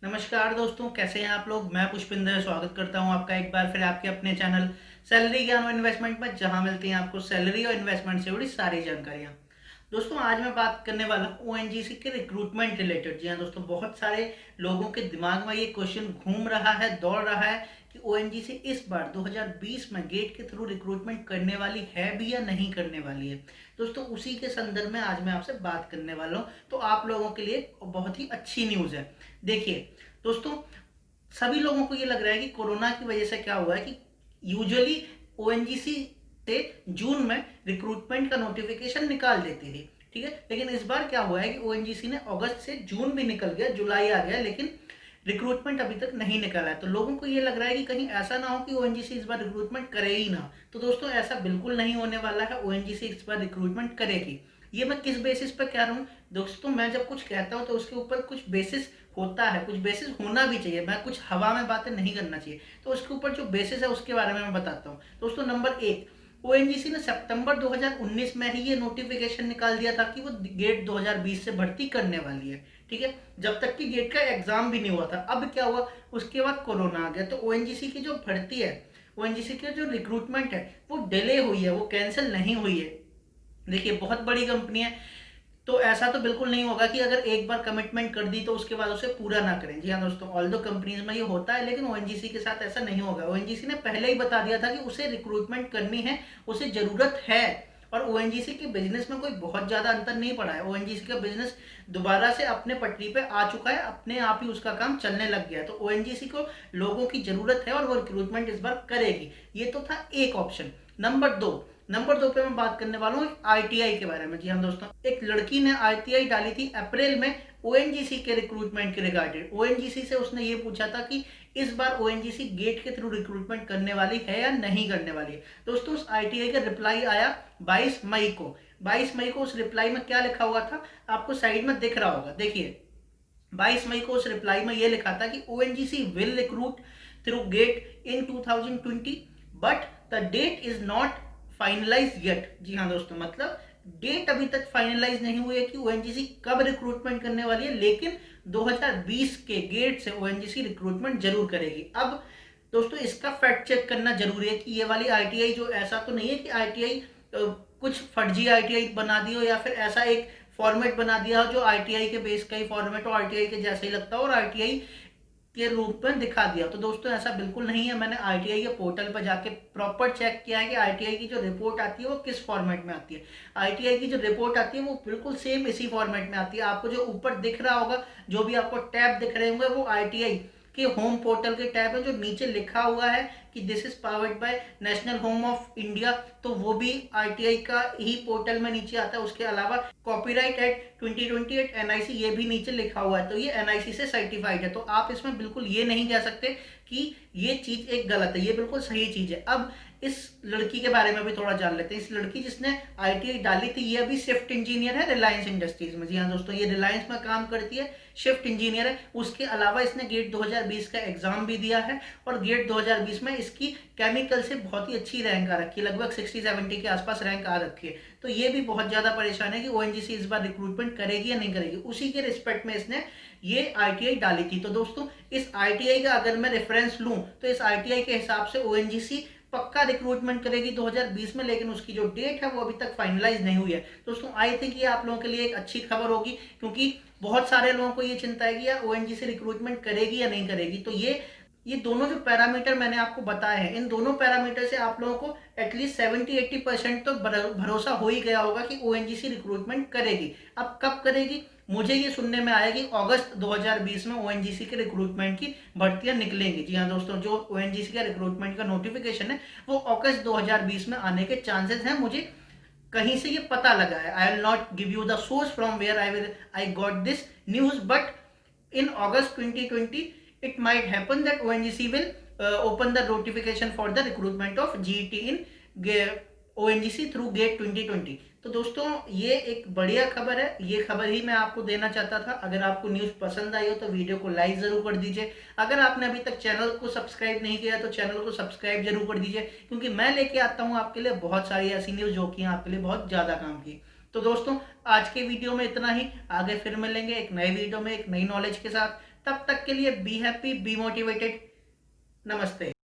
नमस्कार दोस्तों, कैसे हैं आप लोग। मैं पुष्पिंदर स्वागत करता हूं आपका एक बार फिर आपके अपने चैनल सैलरी ज्ञान और इन्वेस्टमेंट में, जहां मिलती हैं आपको सैलरी और इन्वेस्टमेंट से जुड़ी सारी जानकारियां। दोस्तों, आज मैं बात करने वाला हूं ओएनजीसी के रिक्रूटमेंट रिलेटेड। जी हाँ दोस्तों, बहुत सारे लोगों के दिमाग में ये क्वेश्चन घूम रहा है, दौड़ रहा है कि ओएनजीसी इस बार 2020 में गेट के थ्रू रिक्रूटमेंट करने वाली है भी या नहीं करने वाली है। दोस्तों, उसी के संदर्भ में आज मैं आपसे बात करने वाला हूँ। तो आप लोगों के लिए बहुत ही अच्छी न्यूज़ है। देखिए दोस्तों, सभी लोगों को ये लग रहा है कि कोरोना की वजह से क्या हुआ है कि यूजुअली ओएनजीसी से जून में रिक्रूटमेंट का नोटिफिकेशन निकाल देती थी, ठीक है। लेकिन इस बार क्या हुआ है कि ओएनजीसी ने अगस्त से जून भी निकल गया, जुलाई आ गया, लेकिन रिक्रूटमेंट अभी तक नहीं निकाला है। तो लोगों को ये लग रहा है कि कहीं ऐसा ना हो कि ओएनजीसी इस बार रिक्रूटमेंट करे ही ना। तो दोस्तों, ऐसा बिल्कुल नहीं होने वाला है। ओएनजीसी इस बार रिक्रूटमेंट करेगी। ये मैं किस बेसिस पर कह रहा हूँ दोस्तों, मैं जब कुछ कहता हूँ तो उसके ऊपर कुछ बेसिस होता है, कुछ बेसिस होना भी चाहिए। मैं कुछ हवा में बातें नहीं करना चाहिए। तो उसके ऊपर जो बेसिस है उसके बारे में मैं बताता हूँ। दोस्तों, नंबर एक, ओएनजीसी ने सितंबर 2019 में ही ये नोटिफिकेशन निकाल दिया था कि वो गेट 2020 से भर्ती करने वाली है, ठीक है। जब तक कि गेट का एग्जाम भी नहीं हुआ था। अब क्या हुआ, उसके बाद कोरोना आ गया। तो ओएनजीसी की जो भर्ती है, ओएनजीसी की जो रिक्रूटमेंट है, वो डिले हुई है, वो कैंसिल नहीं हुई है। देखिए, बहुत बड़ी कंपनी है, तो ऐसा तो बिल्कुल नहीं होगा कि अगर एक बार कमिटमेंट कर दी तो उसके बाद उसे पूरा ना करें। जी हाँ दोस्तों, ऑल दो कंपनीज में ये होता है, लेकिन ओएनजीसी के साथ ऐसा नहीं होगा। ओएनजीसी ने पहले ही बता दिया था कि उसे रिक्रूटमेंट करनी है, उसे जरूरत है। और ओएनजीसी के बिजनेस में कोई बहुत ज्यादा अंतर नहीं पड़ा है। ओएनजीसी का बिजनेस दोबारा से अपने पटरी पे आ चुका है, अपने आप ही उसका काम चलने लग गया है। तो ओएनजीसी को लोगों की जरूरत है और वो रिक्रूटमेंट इस बार करेगी। ये तो था एक ऑप्शन। नंबर दो पे मैं बात करने वाला हूँ आईटीआई के बारे में। जी हाँ दोस्तों, एक लड़की ने आईटीआई डाली थी अप्रैल में ओएनजीसी के रिक्रूटमेंट के रिगार्डेड। ओएनजीसी से उसने ये पूछा था कि इस बार ओएनजीसी गेट के थ्रू रिक्रूटमेंट करने वाली है या नहीं करने वाली है। दोस्तों, उस आईटीआई का रिप्लाई आया 22 मई को। 22 मई को उस रिप्लाई में क्या लिखा हुआ था, आपको साइड में दिख रहा होगा, देखिए। 22 मई को उस रिप्लाई में यह लिखा था कि ONGC will recruit through GATE in 2020, but the date is not finalize yet. जी हाँ दोस्तों, मतलब डेट अभी तक फाइनलाइज नहीं हुई है कि ओएनजीसी कब रिक्रूटमेंट करने वाली है, लेकिन 2020 के गेट से ओएनजीसी रिक्रूटमेंट जरूर करेगी। अब दोस्तों, इसका फैक्ट चेक करना जरूरी है कि ये वाली आईटीआई जो, ऐसा तो नहीं है कि आईटीआई कुछ फर्जी आईटीआई बना दी हो, या फिर ऐसा एक फॉर्मेट बना दिया हो जो आईटीआई के बेस का ही फॉर्मेट हो, आईटीआई के जैसा ही लगता हो और आईटीआई के रूप में दिखा दिया। तो दोस्तों, ऐसा बिल्कुल नहीं है। मैंने आईटीआई के पोर्टल पर जाके प्रॉपर चेक किया है कि आईटीआई की जो रिपोर्ट आती है वो किस फॉर्मेट में आती है। आईटीआई की जो रिपोर्ट आती है वो बिल्कुल सेम इसी फॉर्मेट में आती है। आपको जो ऊपर दिख रहा होगा, जो भी आपको टैब दिख रहे होंगे, वो आईटीआई के होम पोर्टल के टैब है। जो नीचे लिखा हुआ है कि this is powered by national home of India, तो वो भी आईटीआई का ही पोर्टल में नीचे आता है। उसके अलावा कॉपीराइट एक्ट 2028 एनआईसी, ये भी नीचे लिखा हुआ है। तो ये एनआईसी से सर्टिफाइड है। तो आप इसमें बिल्कुल ये नहीं कह सकते कि ये चीज एक गलत है, ये बिल्कुल सही चीज है। अब इस लड़की के बारे में भी थोड़ा जान लेते हैं। इस लड़की जिसने आईटीआई डाली थी, ये अभी शिफ्ट इंजीनियर है रिलायंस इंडस्ट्रीज में। जी हाँ दोस्तों, ये रिलायंस में काम करती है, शिफ्ट इंजीनियर है। उसके अलावा इसने गेट 2020 का एग्जाम भी दिया है, और गेट 2020 में इसकी केमिकल से बहुत ही अच्छी रैंक आ रखी है, लगभग 60-70 के आसपास रैंक आ रखी है। तो ये भी बहुत ज्यादा परेशान है कि ओएनजीसी इस बार रिक्रूटमेंट करेगी या नहीं करेगी। उसी के रिस्पेक्ट में इसने ये आईटीआई डाली थी। तो दोस्तों, इस आईटीआई का अगर मैं रेफरेंस लूं तो इस आईटीआई के हिसाब से ओएनजीसी पक्का रिक्रूटमेंट करेगी 2020 में, लेकिन उसकी जो डेट है वो अभी तक फाइनलाइज नहीं हुई है। दोस्तों, आई थिंक ये आप लोगों के लिए एक अच्छी खबर होगी, क्योंकि बहुत सारे लोगों को ये चिंता है कि यार ओएनजीसी रिक्रूटमेंट करेगी या नहीं करेगी। तो ये दोनों जो पैरामीटर मैंने आपको बताए हैं, इन दोनों पैरामीटर से आप लोगों को एटलीस्ट 70-80% तो भरोसा हो ही गया होगा कि ओएनजीसी रिक्रूटमेंट करेगी। अब कब करेगी, मुझे ये सुनने में आया कि अगस्त 2020 में ओएनजीसी के रिक्रूटमेंट की भर्तियां निकलेंगी। जी हाँ दोस्तों, जो ओएनजीसी का रिक्रूटमेंट का नोटिफिकेशन है वो अगस्त 2020 में आने के चांसेस हैं। मुझे कहीं से ये पता लगा है। I will not give you the source from where I got this news, but in August 2020 it might happen that ONGC will open the notification for the recruitment of GET in ONGC through GATE 2020। तो दोस्तों, ये एक बढ़िया खबर है। ये खबर ही मैं आपको देना चाहता था। अगर आपको न्यूज़ पसंद आई हो तो वीडियो को लाइक जरूर कर दीजिए। अगर आपने अभी तक चैनल को सब्सक्राइब नहीं किया तो चैनल को सब्सक्राइब जरूर कर दीजिए, क्योंकि मैं लेके आता हूँ आपके लिए बहुत सारी ऐसी न्यूज़ जो कि आपके लिए बहुत ज़्यादा काम की। तो दोस्तों, आज के वीडियो में इतना ही। आगे फिर मिलेंगे एक नए वीडियो में एक नई नॉलेज के साथ। तब तक के लिए बी हैप्पी, बी मोटिवेटेड। नमस्ते।